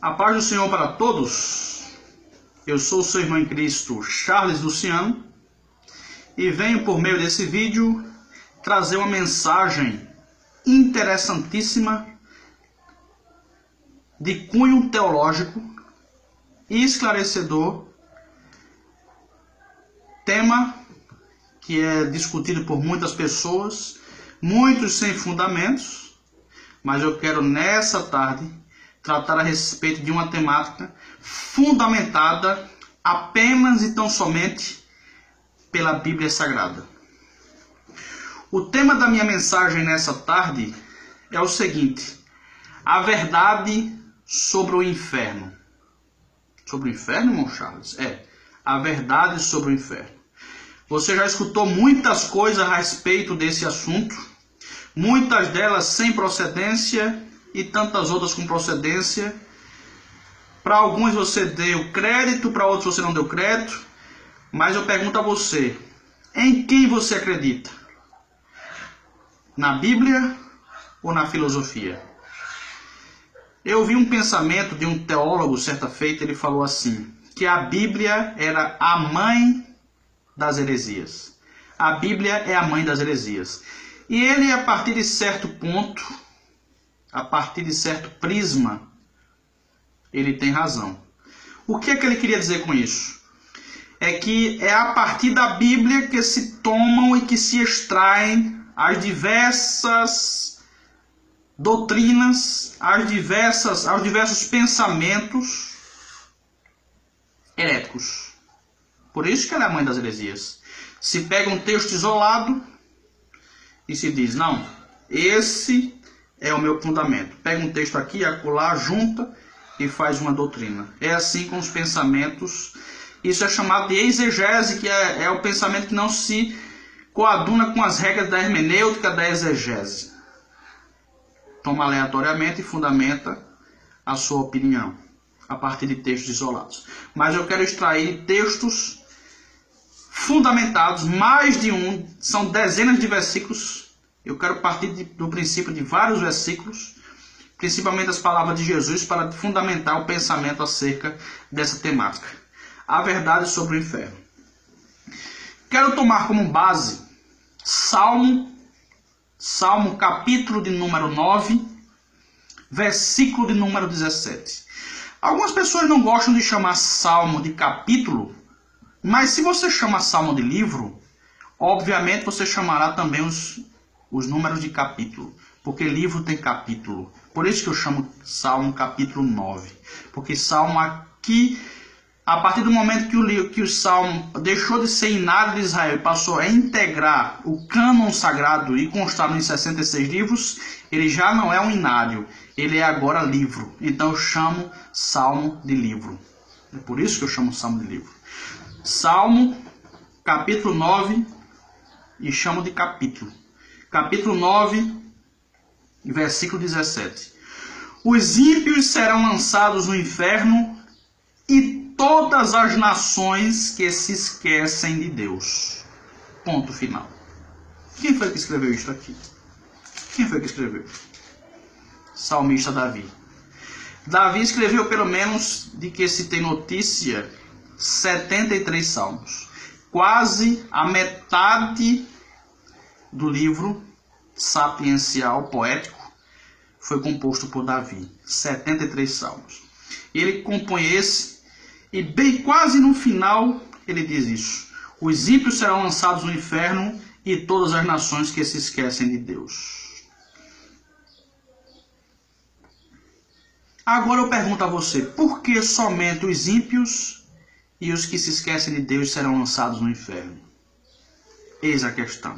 A paz do Senhor para todos. Eu sou o seu irmão em Cristo, Charles Luciano, e venho por meio desse vídeo trazer uma mensagem interessantíssima de cunho teológico e esclarecedor, tema que é discutido por muitas pessoas, muitos sem fundamentos, mas eu quero nessa tarde tratar a respeito de uma temática fundamentada apenas e tão somente pela Bíblia Sagrada. O tema da minha mensagem nessa tarde é o seguinte: a verdade sobre o inferno. Sobre o inferno, irmão Charles? A verdade sobre o inferno. Você já escutou muitas coisas a respeito desse assunto, muitas delas sem procedência e tantas outras com procedência. Para alguns você deu crédito, para outros você não deu crédito. Mas eu pergunto a você, em quem você acredita? Na Bíblia ou na filosofia? Eu vi um pensamento de um teólogo certa feita, ele falou assim, que a Bíblia era a mãe das heresias. A Bíblia é a mãe das heresias. E ele, a partir de certo ponto, a partir de certo prisma, ele tem razão. O que é que ele queria dizer com isso? É que é a partir da Bíblia que se tomam e que se extraem as diversas doutrinas, os diversos pensamentos heréticos. Por isso que ela é a mãe das heresias. Se pega um texto isolado e se diz, não, esse é o meu fundamento. Pega um texto aqui, acolá, junta e faz uma doutrina. É assim com os pensamentos. Isso é chamado de exegese, que é o pensamento que não se coaduna com as regras da hermenêutica da exegese. Toma aleatoriamente e fundamenta a sua opinião a partir de textos isolados. Mas eu quero extrair textos fundamentados, mais de um, são dezenas de versículos. Eu quero partir do princípio de vários versículos, principalmente as palavras de Jesus, para fundamentar o pensamento acerca dessa temática. A verdade sobre o inferno. Quero tomar como base Salmo capítulo de número 9, versículo de número 17. Algumas pessoas não gostam de chamar Salmo de capítulo, mas se você chama Salmo de livro, obviamente você chamará também os números de capítulo, porque livro tem capítulo. Por isso que eu chamo Salmo capítulo 9, porque Salmo aqui, a partir do momento que o Salmo deixou de ser inário de Israel e passou a integrar o cânon sagrado e constar em 66 livros, ele já não é um inário, ele é agora livro. Então eu chamo Salmo de livro. É por isso que eu chamo Salmo de livro. Salmo capítulo 9 e chamo de capítulo. Capítulo 9, versículo 17. Os ímpios serão lançados no inferno e todas as nações que se esquecem de Deus. Ponto final. Quem foi que escreveu isso aqui? Quem foi que escreveu? Salmista Davi. Davi escreveu pelo menos, de que se tem notícia, 73 salmos. Quase a metade do livro sapiencial, poético, foi composto por Davi. 73 salmos. Ele compõe esse, e bem quase no final ele diz isso: os ímpios serão lançados no inferno e todas as nações que se esquecem de Deus. Agora eu pergunto a você, por que somente os ímpios e os que se esquecem de Deus serão lançados no inferno? Eis a questão.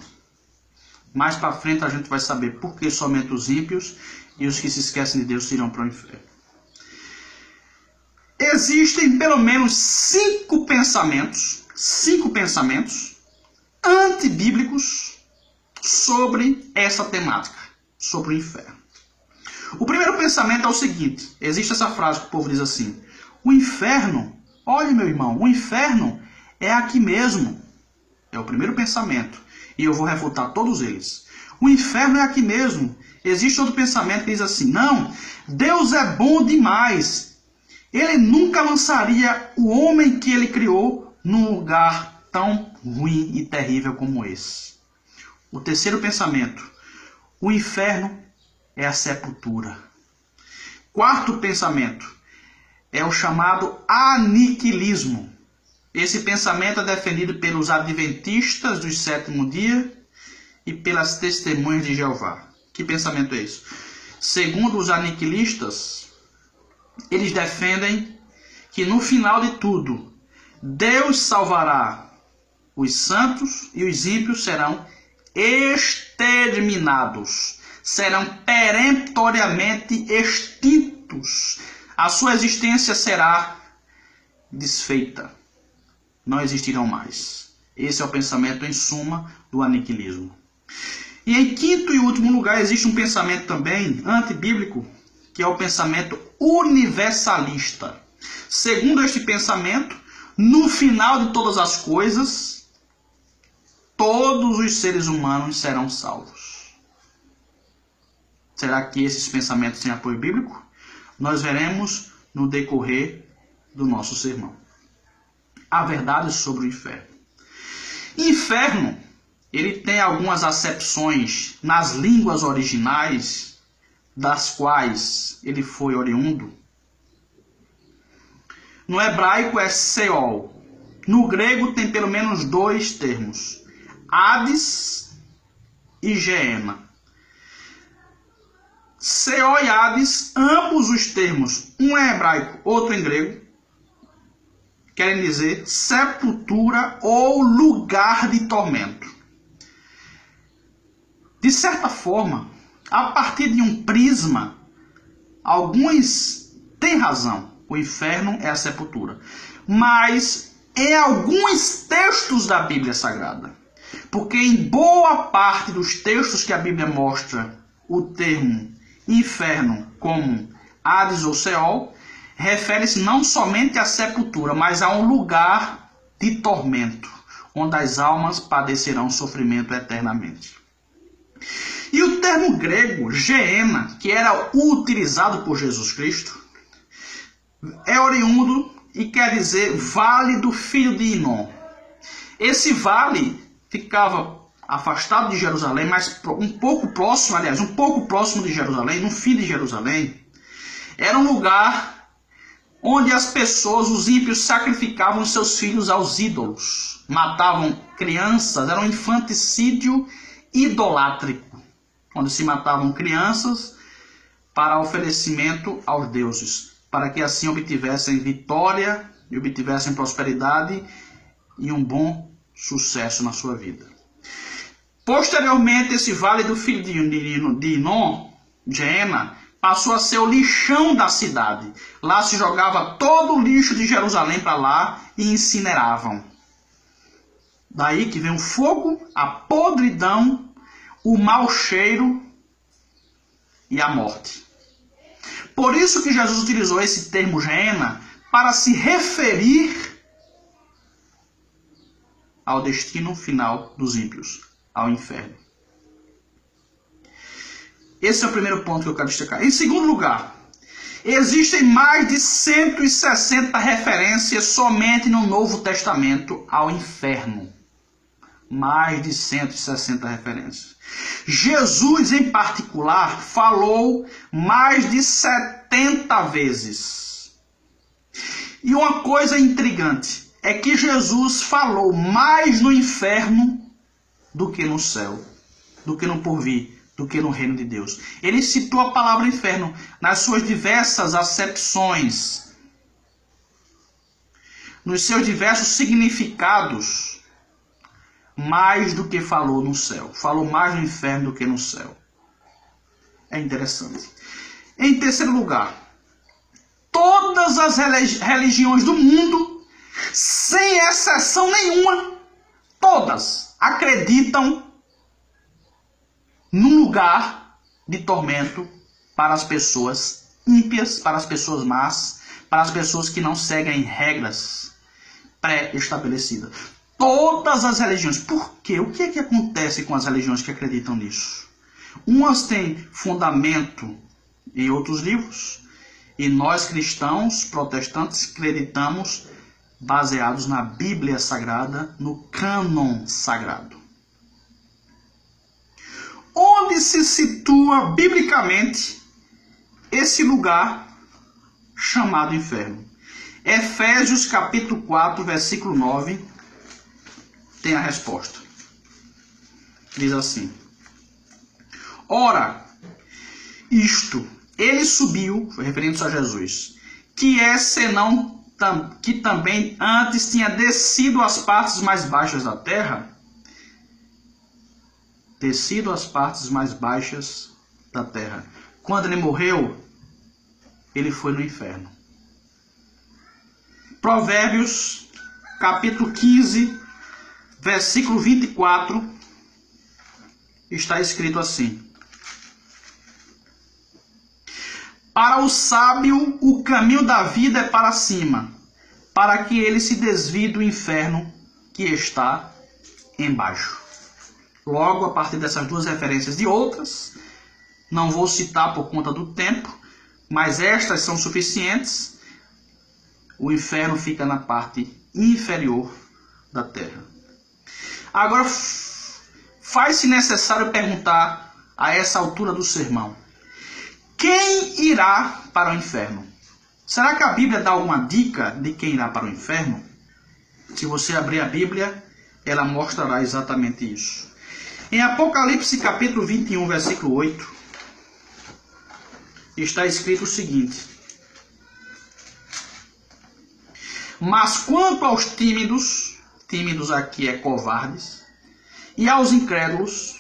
Mais para frente a gente vai saber por que somente os ímpios e os que se esquecem de Deus irão para o inferno. Existem pelo menos 5 pensamentos antibíblicos sobre essa temática, sobre o inferno. O primeiro pensamento é o seguinte: existe essa frase que o povo diz assim: o inferno, olha meu irmão, o inferno é aqui mesmo. É o primeiro pensamento. E eu vou refutar todos eles. O inferno é aqui mesmo. Existe outro pensamento que diz assim: não, Deus é bom demais. ele nunca lançaria o homem que ele criou num lugar tão ruim e terrível como esse. O terceiro pensamento: o inferno é a sepultura. Quarto pensamento é o chamado aniquilismo. Esse pensamento é defendido pelos adventistas do sétimo dia e pelas testemunhas de Jeová. Que pensamento é esse? Segundo os aniquilistas, eles defendem que no final de tudo, Deus salvará os santos e os ímpios serão exterminados, serão peremptoriamente extintos. A sua existência será desfeita. Não existirão mais. Esse é o pensamento, em suma, do aniquilismo. E em quinto e último lugar, existe um pensamento também antibíblico, que é o pensamento universalista. Segundo este pensamento, no final de todas as coisas, todos os seres humanos serão salvos. Será que esses pensamentos têm apoio bíblico? Nós veremos no decorrer do nosso sermão. A verdade sobre o inferno. Inferno, ele tem algumas acepções nas línguas originais, das quais ele foi oriundo. No hebraico é Seol. No grego tem pelo menos dois termos: Hades e Geena. Seol e Hades, ambos os termos, um em hebraico, outro em grego, querem dizer sepultura ou lugar de tormento. De certa forma, a partir de um prisma, alguns têm razão. O inferno é a sepultura. Mas em alguns textos da Bíblia Sagrada, porque em boa parte dos textos que a Bíblia mostra o termo inferno como Hades ou Seol, refere-se não somente à sepultura, mas a um lugar de tormento, onde as almas padecerão sofrimento eternamente. E o termo grego, Geena, que era utilizado por Jesus Cristo, é oriundo e quer dizer vale do filho de Inom. Esse vale ficava afastado de Jerusalém, mas um pouco próximo de Jerusalém, no fim de Jerusalém. Era um lugar onde as pessoas, os ímpios, sacrificavam seus filhos aos ídolos, matavam crianças, era um infanticídio idolátrico, onde se matavam crianças para oferecimento aos deuses, para que assim obtivessem vitória e obtivessem prosperidade e um bom sucesso na sua vida. Posteriormente, esse vale do filho de Inom, Geena, passou a ser o lixão da cidade. Lá se jogava todo o lixo de Jerusalém para lá e incineravam. Daí que vem o fogo, a podridão, o mau cheiro e a morte. Por isso que Jesus utilizou esse termo Geena para se referir ao destino final dos ímpios, ao inferno. Esse é o primeiro ponto que eu quero destacar. Em segundo lugar, existem mais de 160 referências somente no Novo Testamento ao inferno. Mais de 160 referências. Jesus, em particular, falou mais de 70 vezes. E uma coisa intrigante é que Jesus falou mais no inferno do que no céu, do que no porvir, do que no reino de Deus. Ele citou a palavra inferno nas suas diversas acepções, nos seus diversos significados, mais do que falou no céu. Falou mais no inferno do que no céu. É interessante. Em terceiro lugar, todas as religiões do mundo, sem exceção nenhuma, todas acreditam num lugar de tormento para as pessoas ímpias, para as pessoas más, para as pessoas que não seguem regras pré-estabelecidas. Todas as religiões. Por quê? O que é que acontece com as religiões que acreditam nisso? Umas têm fundamento em outros livros E nós cristãos protestantes acreditamos baseados na Bíblia Sagrada, no cânon sagrado. Onde se situa biblicamente esse lugar chamado inferno? Efésios capítulo 4, versículo 9, tem a resposta. Diz assim: ora, isto, ele subiu, referindo-se a Jesus, que é senão que também antes tinha descido às partes mais baixas da terra, descido às partes mais baixas da terra. Quando ele morreu, ele foi no inferno. Provérbios, capítulo 15, versículo 24, está escrito assim: para o sábio, o caminho da vida é para cima, para que ele se desvie do inferno que está embaixo. Logo, a partir dessas duas referências e outras, não vou citar por conta do tempo, mas estas são suficientes. O inferno fica na parte inferior da terra. Agora, faz-se necessário perguntar a essa altura do sermão: quem irá para o inferno? Será que a Bíblia dá alguma dica de quem irá para o inferno? Se você abrir a Bíblia, ela mostrará exatamente isso. Em Apocalipse capítulo 21, versículo 8, está escrito o seguinte: mas quanto aos tímidos, tímidos aqui é covardes, e aos incrédulos,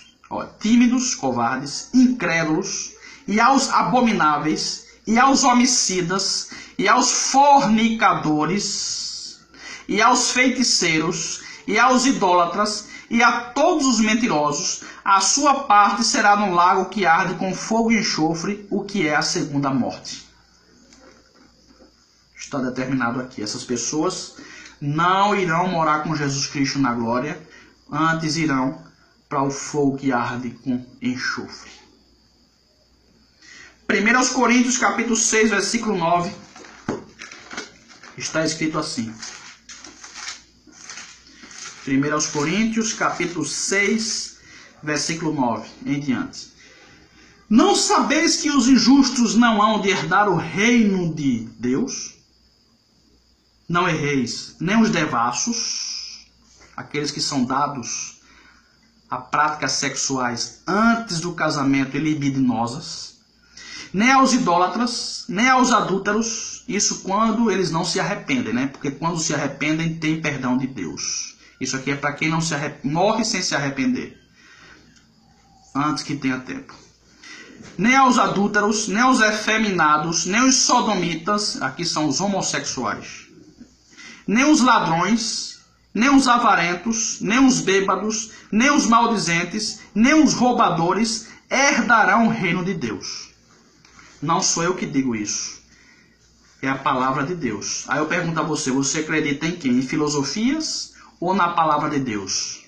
tímidos, covardes, incrédulos, e aos abomináveis, e aos homicidas, e aos fornicadores, e aos feiticeiros, e aos idólatras, e a todos os mentirosos, a sua parte será no lago que arde com fogo e enxofre, o que é a segunda morte. Está determinado aqui. Essas pessoas não irão morar com Jesus Cristo na glória, antes irão para o fogo que arde com enxofre. 1 Coríntios capítulo 6, versículo 9, está escrito assim. 1 Coríntios capítulo 6, versículo 9 em diante. Não sabeis que os injustos não hão de herdar o reino de Deus? Não erreis, nem os devassos, aqueles que são dados a práticas sexuais antes do casamento e libidinosas, nem aos idólatras, nem aos adúlteros, isso quando eles não se arrependem, né? Porque quando se arrependem tem perdão de Deus. Isso aqui é para quem não morre sem se arrepender, antes que tenha tempo. Nem aos adúlteros, nem aos efeminados, nem os sodomitas, aqui são os homossexuais, nem os ladrões, nem os avarentos, nem os bêbados, nem os maldizentes, nem os roubadores herdarão o reino de Deus. Não sou eu que digo isso. É a palavra de Deus. Aí eu pergunto a você, você acredita em quem? Em filosofias ou na palavra de Deus?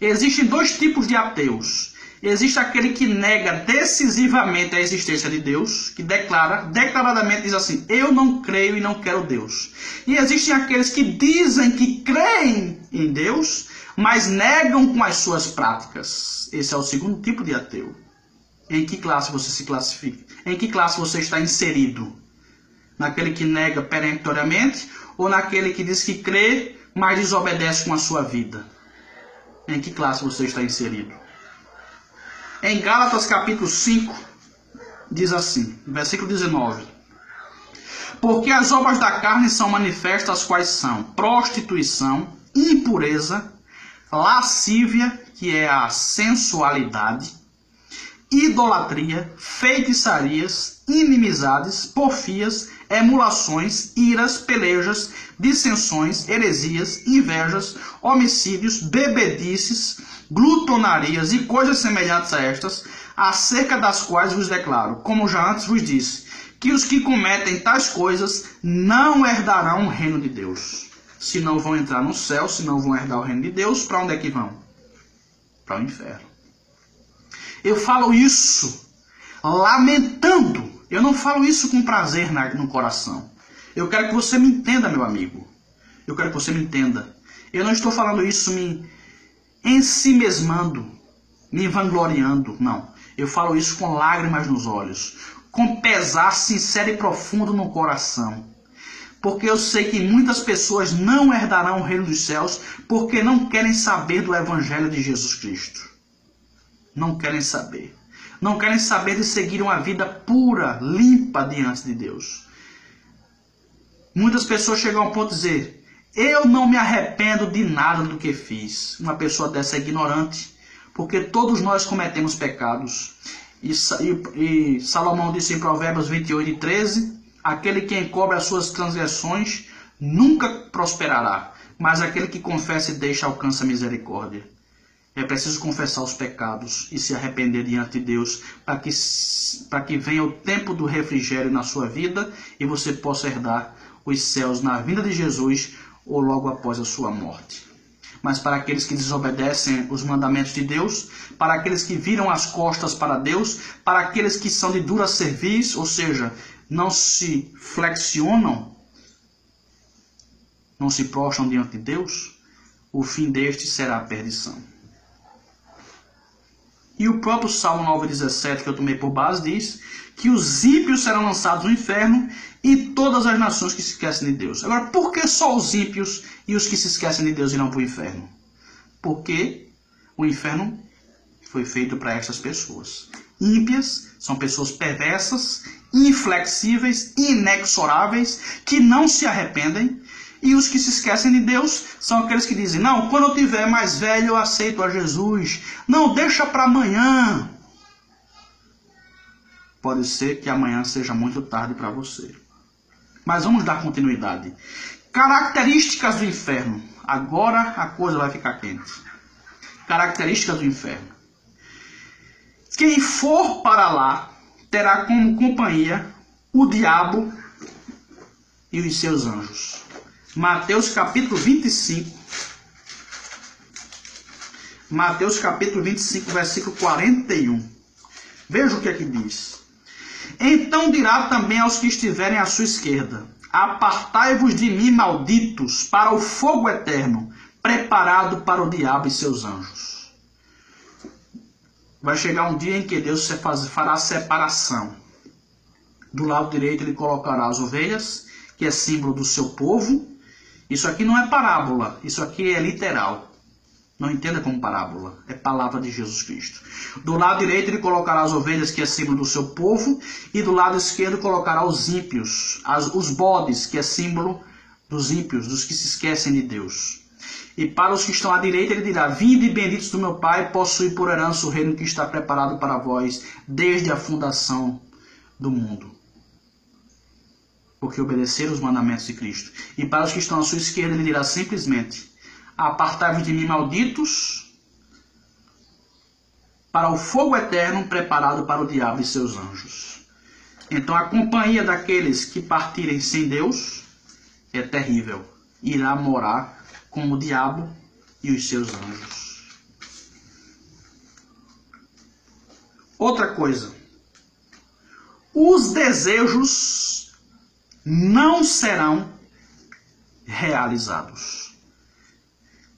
Existem dois tipos de ateus. Existe aquele que nega decisivamente a existência de Deus, que declaradamente diz assim: eu não creio e não quero Deus. E existem aqueles que dizem que creem em Deus, mas negam com as suas práticas. Esse é o segundo tipo de ateu. Em que classe você se classifica? Em que classe você está inserido? Naquele que nega peremptoriamente ou naquele que diz que crê, mas desobedece com a sua vida? Em que classe você está inserido? Em Gálatas capítulo 5, diz assim, versículo 19: porque as obras da carne são manifestas, quais são prostituição, impureza, lascívia, que é a sensualidade, idolatria, feitiçarias, inimizades, porfias, emulações, iras, pelejas, dissensões, heresias, invejas, homicídios, bebedices, glutonarias e coisas semelhantes a estas, acerca das quais vos declaro, como já antes vos disse, que os que cometem tais coisas não herdarão o reino de Deus. Se não vão entrar no céu, se não vão herdar o reino de Deus, para onde é que vão? Para o inferno. Eu falo isso lamentando Eu não falo isso com prazer no coração. Eu quero que você me entenda, meu amigo. Eu quero que você me entenda. Eu não estou falando isso me ensimesmando, me vangloriando, não. Eu falo isso com lágrimas nos olhos, com pesar sincero e profundo no coração. Porque eu sei que muitas pessoas não herdarão o reino dos céus porque não querem saber do evangelho de Jesus Cristo. Não querem saber. Não querem saber de seguir uma vida pura, limpa diante de Deus. Muitas pessoas chegam ao ponto de dizer: eu não me arrependo de nada do que fiz. Uma pessoa dessa é ignorante, porque todos nós cometemos pecados. E Salomão disse em Provérbios 28:13, aquele que encobre as suas transgressões nunca prosperará, mas aquele que confessa e deixa alcança a misericórdia. É preciso confessar os pecados e se arrepender diante de Deus para que venha o tempo do refrigério na sua vida e você possa herdar os céus na vinda de Jesus ou logo após a sua morte. Mas para aqueles que desobedecem os mandamentos de Deus, para aqueles que viram as costas para Deus, para aqueles que são de dura cerviz, ou seja, não se flexionam, não se prostram diante de Deus, o fim deste será a perdição. E o próprio Salmo 9,17, que eu tomei por base, diz que os ímpios serão lançados no inferno e todas as nações que se esquecem de Deus. Agora, por que só os ímpios e os que se esquecem de Deus irão para o inferno? Porque o inferno foi feito para estas pessoas. Ímpias são pessoas perversas, inflexíveis, inexoráveis, que não se arrependem. E os que se esquecem de Deus são aqueles que dizem: não, quando eu tiver mais velho eu aceito a Jesus. Não, deixa para amanhã. Pode ser que amanhã seja muito tarde para você. Mas vamos dar continuidade. Características do inferno. Agora a coisa vai ficar quente. Características do inferno. Quem for para lá terá como companhia o diabo e os seus anjos. Mateus capítulo 25. Mateus capítulo 25, versículo 41. Veja o que aqui diz. Então dirá também aos que estiverem à sua esquerda: apartai-vos de mim, malditos, para o fogo eterno, preparado para o diabo e seus anjos. Vai chegar um dia em que Deus fará a separação. Do lado direito ele colocará as ovelhas, que é símbolo do seu povo. Isso aqui não é parábola, isso aqui é literal. Não entenda como parábola, é palavra de Jesus Cristo. Do lado direito ele colocará as ovelhas, que é símbolo do seu povo, e do lado esquerdo colocará os ímpios, os bodes, que é símbolo dos ímpios, dos que se esquecem de Deus. E para os que estão à direita ele dirá: vinde benditos do meu Pai, possui por herança o reino que está preparado para vós desde a fundação do mundo, porque obedeceram os mandamentos de Cristo. E para os que estão à sua esquerda ele dirá simplesmente: apartai-vos de mim, malditos, para o fogo eterno preparado para o diabo e seus anjos. Então a companhia daqueles que partirem sem Deus é terrível. Irá morar com o diabo e os seus anjos. Outra coisa. Os desejos não serão realizados.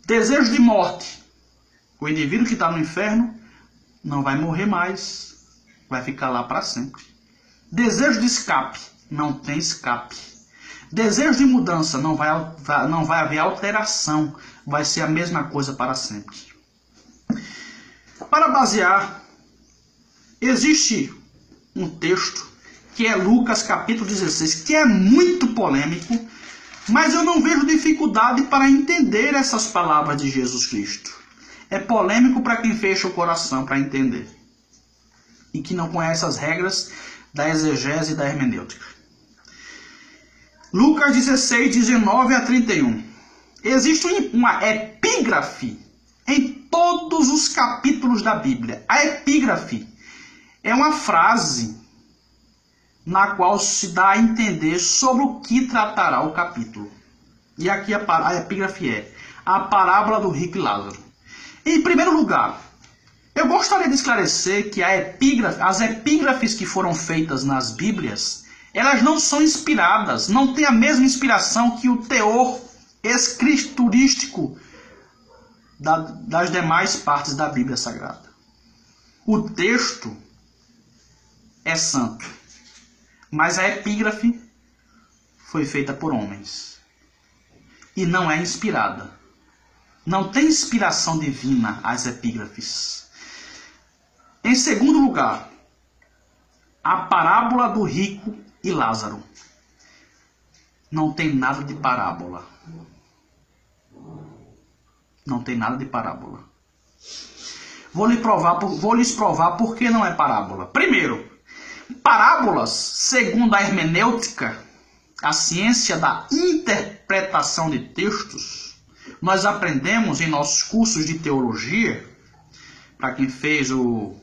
Desejo de morte. O indivíduo que está no inferno não vai morrer mais, vai ficar lá para sempre. Desejo de escape. Não tem escape. Desejo de mudança. Não vai haver alteração. Vai ser a mesma coisa para sempre. Para basear, existe um texto que é Lucas capítulo 16, que é muito polêmico, mas eu não vejo dificuldade para entender essas palavras de Jesus Cristo. É polêmico para quem fecha o coração para entender e que não conhece as regras da exegese e da hermenêutica. Lucas 16, 19 a 31. Existe uma epígrafe em todos os capítulos da Bíblia. A epígrafe é uma frase na qual se dá a entender sobre o que tratará o capítulo. E aqui a epígrafe é a parábola do rico e Lázaro. Em primeiro lugar, Eu gostaria de esclarecer que as epígrafes que foram feitas nas Bíblias, elas não são inspiradas, não têm a mesma inspiração que o teor escriturístico das demais partes da Bíblia Sagrada. O texto é santo, mas a epígrafe foi feita por homens e não é inspirada. Não tem inspiração divina as epígrafes. Em segundo lugar, a parábola do rico e Lázaro. Não tem nada de parábola. Não tem nada de parábola. Vou lhes provar por que não é parábola. Primeiro, parábolas, segundo a hermenêutica, a ciência da interpretação de textos, nós aprendemos em nossos cursos de teologia, para quem fez o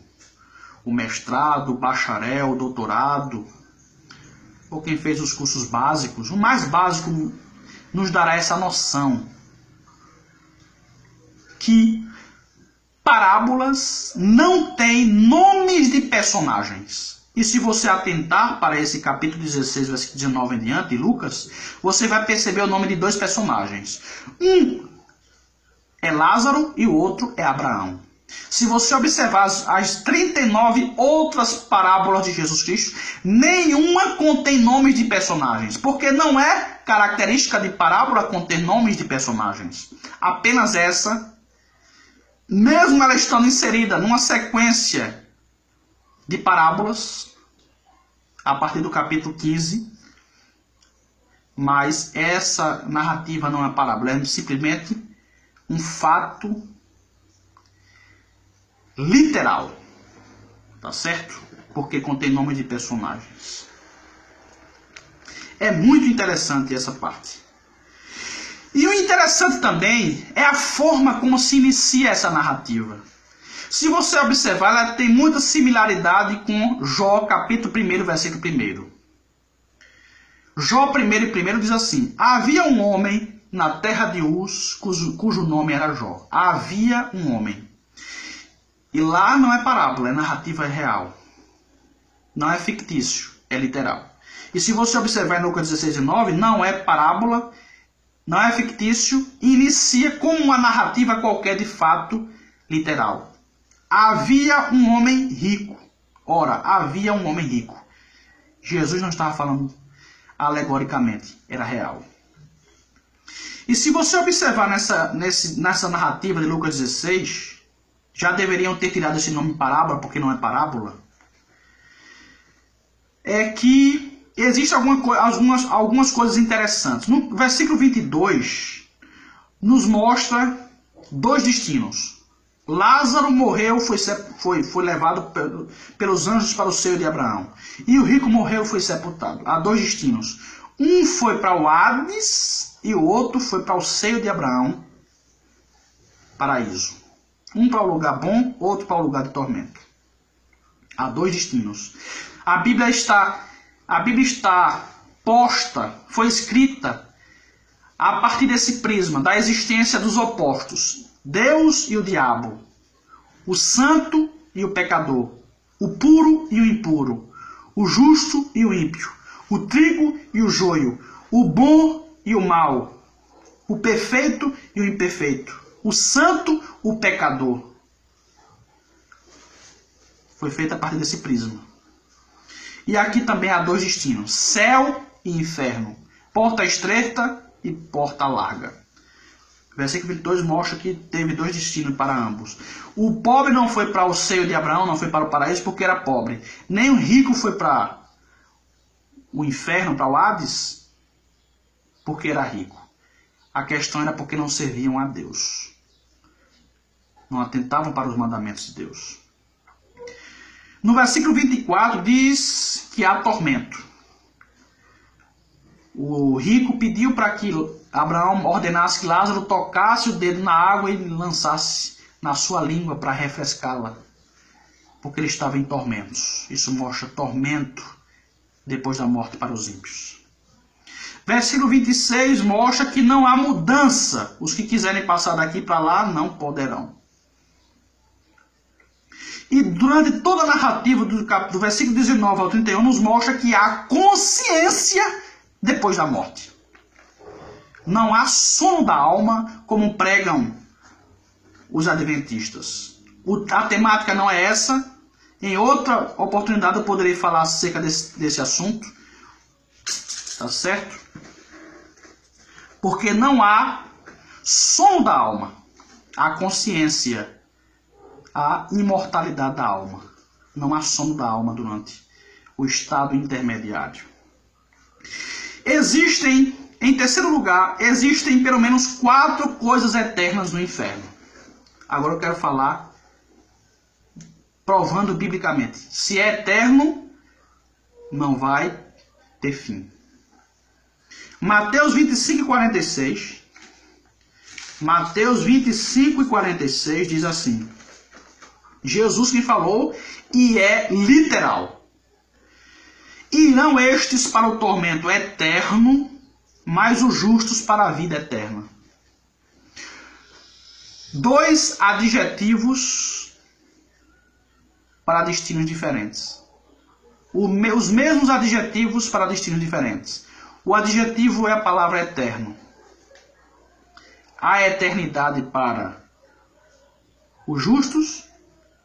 mestrado, o bacharel, o doutorado, ou quem fez os cursos básicos, o mais básico nos dará essa noção que parábolas não têm nomes de personagens. E se você atentar para esse capítulo 16, versículo 19 em diante, de Lucas, você vai perceber o nome de dois personagens. Um é Lázaro e o outro é Abraão. Se você observar as 39 outras parábolas de Jesus Cristo, nenhuma contém nomes de personagens, porque não é característica de parábola conter nomes de personagens. Apenas essa, mesmo ela estando inserida numa sequência de parábolas, a partir do capítulo 15, mas essa narrativa não é parábola, é simplesmente um fato literal, tá certo? Porque contém nome de personagens. É muito interessante essa parte. E o interessante também é a forma como se inicia essa narrativa. Se você observar, ela tem muita similaridade com Jó, capítulo 1, versículo 1. Jó 1 diz assim: havia um homem na terra de Uz, cujo nome era Jó. Havia um homem. E lá não é parábola, é narrativa real. Não é fictício, é literal. E se você observar em Lucas 16:9, não é parábola, não é fictício, e inicia como uma narrativa qualquer de fato literal. Havia um homem rico. Ora, havia um homem rico. Jesus não estava falando alegoricamente, era real. E se você observar nessa narrativa de Lucas 16, já deveriam ter tirado esse nome parábola, porque não é parábola, é que existem algumas coisas interessantes. No versículo 22, nos mostra dois destinos. Lázaro morreu, foi levado pelos anjos para o seio de Abraão. E o rico morreu e foi sepultado. Há dois destinos. Um foi para o Hades e o outro foi para o seio de Abraão, paraíso. Um para o lugar bom, outro para o lugar de tormento. Há dois destinos. A Bíblia está posta, foi escrita a partir desse prisma da existência dos opostos. Deus e o diabo. O santo e o pecador. O puro e o impuro. O justo e o ímpio. O trigo e o joio. O bom e o mal. O perfeito e o imperfeito. O santo, o pecador. Foi feita a partir desse prisma. E aqui também há dois destinos. Céu e inferno. Porta estreita e porta larga. Versículo 22 mostra que teve dois destinos para ambos. O pobre não foi para o seio de Abraão, não foi para o paraíso porque era pobre. Nem o rico foi para o inferno, para o Hades, porque era rico. A questão era porque não serviam a Deus. Não atentavam para os mandamentos de Deus. No versículo 24 diz que há tormento. O rico pediu para que Abraão ordenasse que Lázaro tocasse o dedo na água e lançasse na sua língua para refrescá-la, porque ele estava em tormentos. Isso mostra tormento depois da morte para os ímpios. Versículo 26 mostra que não há mudança. Os que quiserem passar daqui para lá não poderão. E durante toda a narrativa do versículo 19 ao 31 nos mostra que há consciência depois da morte. Não há sono da alma como pregam os adventistas. A temática não é essa. Em outra oportunidade eu poderei falar acerca desse assunto. Tá certo? Porque não há sono da alma. Há consciência. Há imortalidade da alma. Não há sono da alma durante o estado intermediário. Em terceiro lugar, existem pelo menos 4 coisas eternas no inferno. Agora eu quero falar provando biblicamente. Se é eterno, não vai ter fim. Mateus 25 e 46. Mateus 25 e 46 diz assim. Jesus que falou e é literal. Irão estes para o tormento eterno, mas os justos para a vida eterna. 2 adjetivos para destinos diferentes. Os mesmos adjetivos para destinos diferentes. O adjetivo é a palavra eterno. Há eternidade para os justos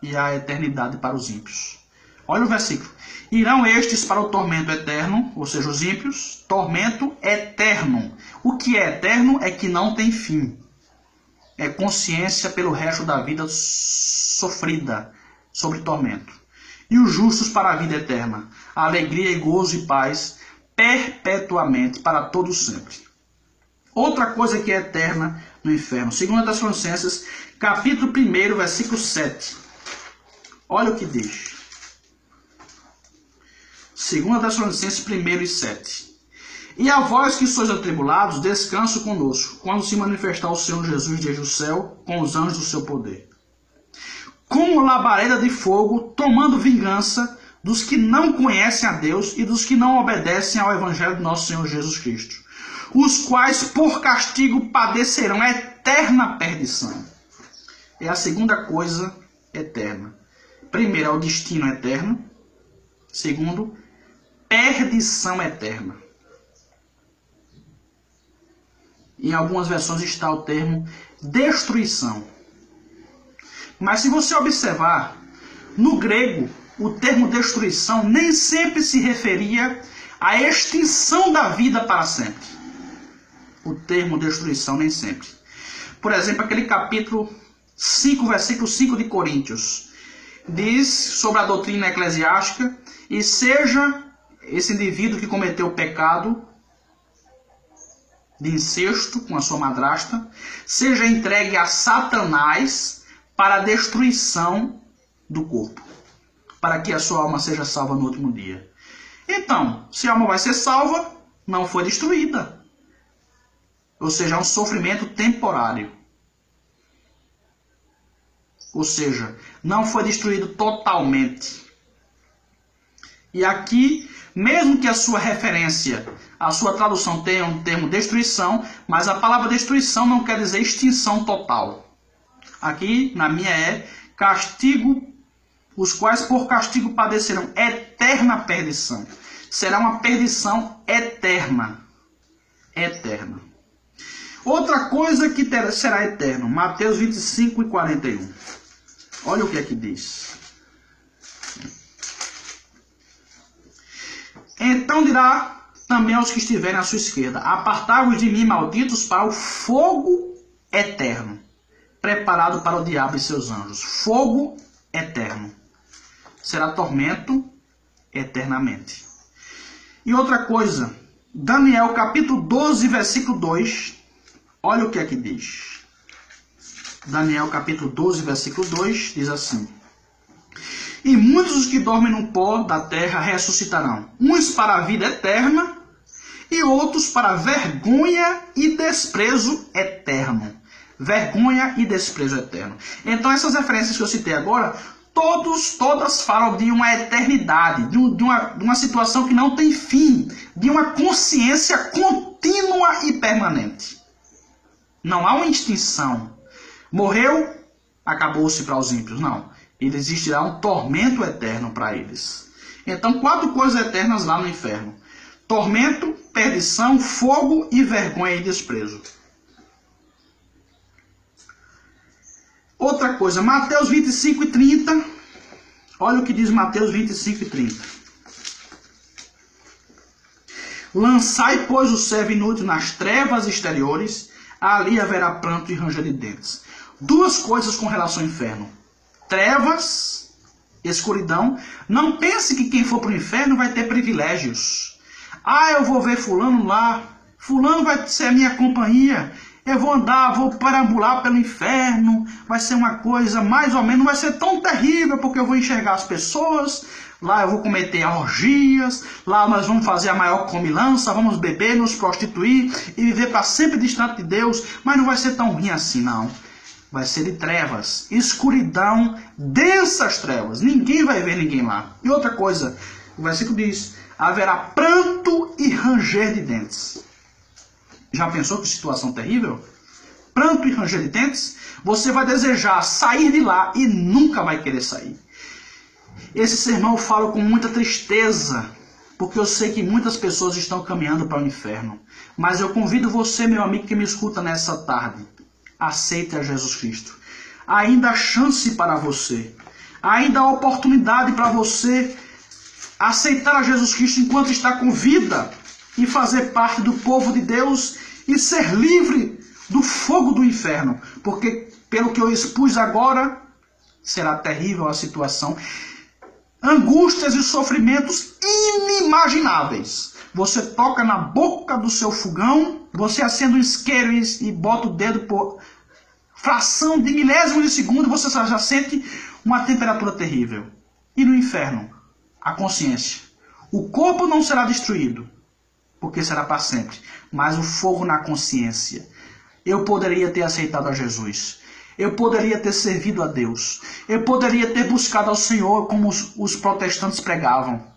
e há eternidade para os ímpios. Olha o versículo. Irão estes para o tormento eterno, ou seja, os ímpios, tormento eterno. O que é eterno é que não tem fim. É consciência pelo resto da vida sofrida sobre tormento. E os justos para a vida eterna, alegria e gozo e paz perpetuamente, para todos sempre. Outra coisa que é eterna no inferno. 2 Tessalonicenses, capítulo 1, versículo 7. Olha o que diz. 2 Tessalonicenses 1 e 7. E a vós que sois atribulados, descanso conosco, quando se manifestar o Senhor Jesus desde o céu, com os anjos do seu poder. Como labareda de fogo, tomando vingança dos que não conhecem a Deus e dos que não obedecem ao Evangelho do nosso Senhor Jesus Cristo, os quais por castigo padecerão eterna perdição. É a segunda coisa eterna. Primeiro, é o destino eterno. Segundo, perdição eterna. Em algumas versões está o termo destruição. Mas se você observar, no grego, o termo destruição nem sempre se referia à extinção da vida para sempre. O termo destruição nem sempre. Por exemplo, aquele capítulo 5, versículo 5 de Coríntios, diz sobre a doutrina eclesiástica, e seja esse indivíduo que cometeu o pecado de incesto com a sua madrasta, seja entregue a Satanás para a destruição do corpo, para que a sua alma seja salva no último dia. Então, se a alma vai ser salva, não foi destruída. Ou seja, é um sofrimento temporário. Ou seja, não foi destruído totalmente. E aqui, mesmo que a sua referência, a sua tradução tenha um termo destruição, mas a palavra destruição não quer dizer extinção total. Aqui, na minha, é castigo, os quais por castigo padecerão eterna perdição. Será uma perdição eterna. Eterna. Outra coisa que será eterno. Mateus 25 e 41. Olha o que é que diz. Então dirá também aos que estiverem à sua esquerda: apartai-vos de mim, malditos, para o fogo eterno, preparado para o diabo e seus anjos. Fogo eterno. Será tormento eternamente. E outra coisa, Daniel capítulo 12, versículo 2, olha o que é que diz. Daniel capítulo 12, versículo 2, diz assim: e muitos dos que dormem no pó da terra ressuscitarão, uns para a vida eterna e outros para vergonha e desprezo eterno. Vergonha e desprezo eterno. Então essas referências que eu citei agora, todas falam de uma eternidade, de uma situação que não tem fim, de uma consciência contínua e permanente. Não há uma extinção. Morreu, acabou-se para os ímpios. Não. existirá um tormento eterno para eles. Então, 4 coisas eternas lá no inferno: tormento, perdição, fogo e vergonha e desprezo. Outra coisa, Mateus 25 e 30. Olha o que diz Mateus 25 e 30. Lançai, pois, o servo inútil nas trevas exteriores, ali haverá pranto e ranger de dentes. 2 coisas com relação ao inferno: trevas, escuridão. Não pense que quem for para o inferno vai ter privilégios. Ah, eu vou ver fulano lá, fulano vai ser a minha companhia, eu vou andar, vou perambular pelo inferno, vai ser uma coisa mais ou menos, não vai ser tão terrível, porque eu vou enxergar as pessoas, lá eu vou cometer orgias, lá nós vamos fazer a maior comilança, vamos beber, nos prostituir e viver para sempre distante de Deus, mas não vai ser tão ruim assim, não. Vai ser de trevas, escuridão, densas trevas, ninguém vai ver ninguém lá. E outra coisa, o versículo diz: haverá pranto e ranger de dentes. Já pensou que situação terrível? Pranto e ranger de dentes? Você vai desejar sair de lá e nunca vai querer sair. Esse sermão eu falo com muita tristeza, porque eu sei que muitas pessoas estão caminhando para o inferno. Mas eu convido você, meu amigo que me escuta nessa tarde, aceite a Jesus Cristo. Ainda há chance para você. Ainda há oportunidade para você aceitar a Jesus Cristo enquanto está com vida e fazer parte do povo de Deus e ser livre do fogo do inferno. Porque, pelo que eu expus agora, será terrível a situação. Angústias e sofrimentos inimagináveis. Você toca na boca do seu fogão, você acende um isqueiro e bota o dedo por fração de milésimo de segundo, você já sente uma temperatura terrível. E no inferno, a consciência. O corpo não será destruído, porque será para sempre, mas o fogo na consciência. Eu poderia ter aceitado a Jesus. Eu poderia ter servido a Deus. Eu poderia ter buscado ao Senhor como os protestantes pregavam.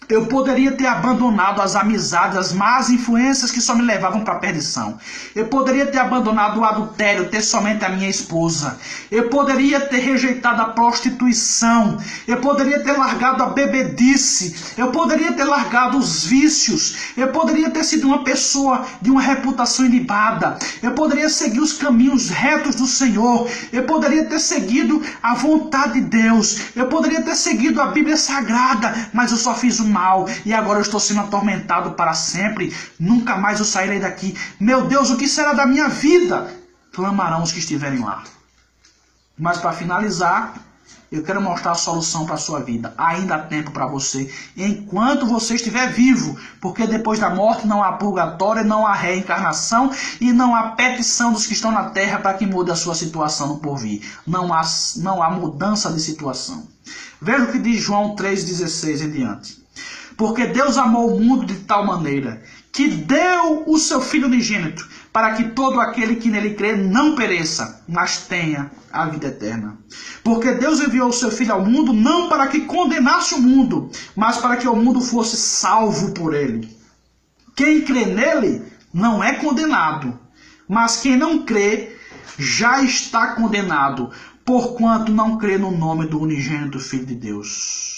Eu poderia ter abandonado as amizades, as más influências que só me levavam para a perdição. Eu poderia ter abandonado o adultério, ter somente a minha esposa. Eu poderia ter rejeitado a prostituição. Eu poderia ter largado a bebedice. Eu poderia ter largado os vícios. Eu poderia ter sido uma pessoa de uma reputação ilibada. Eu poderia seguir os caminhos retos do Senhor. Eu poderia ter seguido a vontade de Deus. Eu poderia ter seguido a Bíblia Sagrada, mas eu só fiz o mal. E agora eu estou sendo atormentado para sempre. Nunca mais eu sairei daqui. Meu Deus, o que será da minha vida? Clamarão os que estiverem lá. Mas para finalizar, eu quero mostrar a solução para a sua vida. Ainda há tempo para você, enquanto você estiver vivo. Porque depois da morte não há purgatório, não há reencarnação e não há petição dos que estão na terra para que mude a sua situação no porvir. Não há mudança de situação. Veja o que diz João 3,16 em diante. Porque Deus amou o mundo de tal maneira que deu o seu Filho unigênito, para que todo aquele que nele crê não pereça, mas tenha a vida eterna. Porque Deus enviou o seu Filho ao mundo não para que condenasse o mundo, mas para que o mundo fosse salvo por ele. Quem crê nele não é condenado, mas quem não crê já está condenado, porquanto não crê no nome do unigênito Filho de Deus.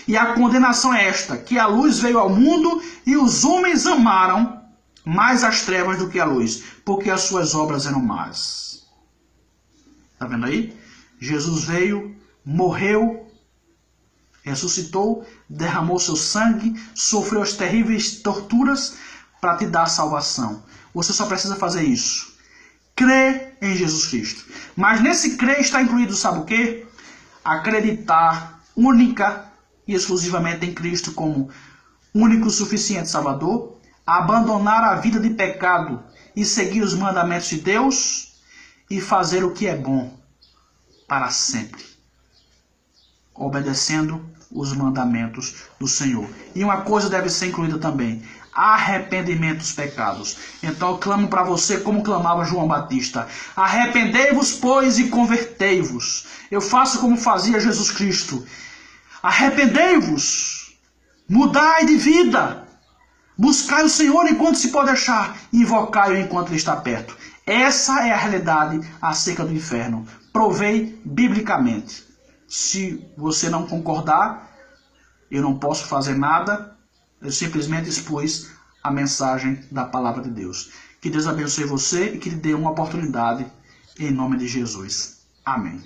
E a condenação é esta, que a luz veio ao mundo e os homens amaram mais as trevas do que a luz, porque as suas obras eram más. Está vendo aí? Jesus veio, morreu, ressuscitou, derramou seu sangue, sofreu as terríveis torturas para te dar salvação. Você só precisa fazer isso. Crer em Jesus Cristo. Mas nesse crer está incluído, sabe o quê? Acreditar única e exclusivamente em Cristo como único e suficiente Salvador, abandonar a vida de pecado e seguir os mandamentos de Deus e fazer o que é bom para sempre, obedecendo os mandamentos do Senhor. E uma coisa deve ser incluída também: arrependimento dos pecados. Então eu clamo para você como clamava João Batista: arrependei-vos, pois, e convertei-vos. Eu faço como fazia Jesus Cristo: arrependei-vos, mudai de vida, buscai o Senhor enquanto se pode achar, invocai-o enquanto ele está perto. Essa é a realidade acerca do inferno. Provei biblicamente. Se você não concordar, eu não posso fazer nada. Eu simplesmente expus a mensagem da palavra de Deus. Que Deus abençoe você e que lhe dê uma oportunidade em nome de Jesus. Amém.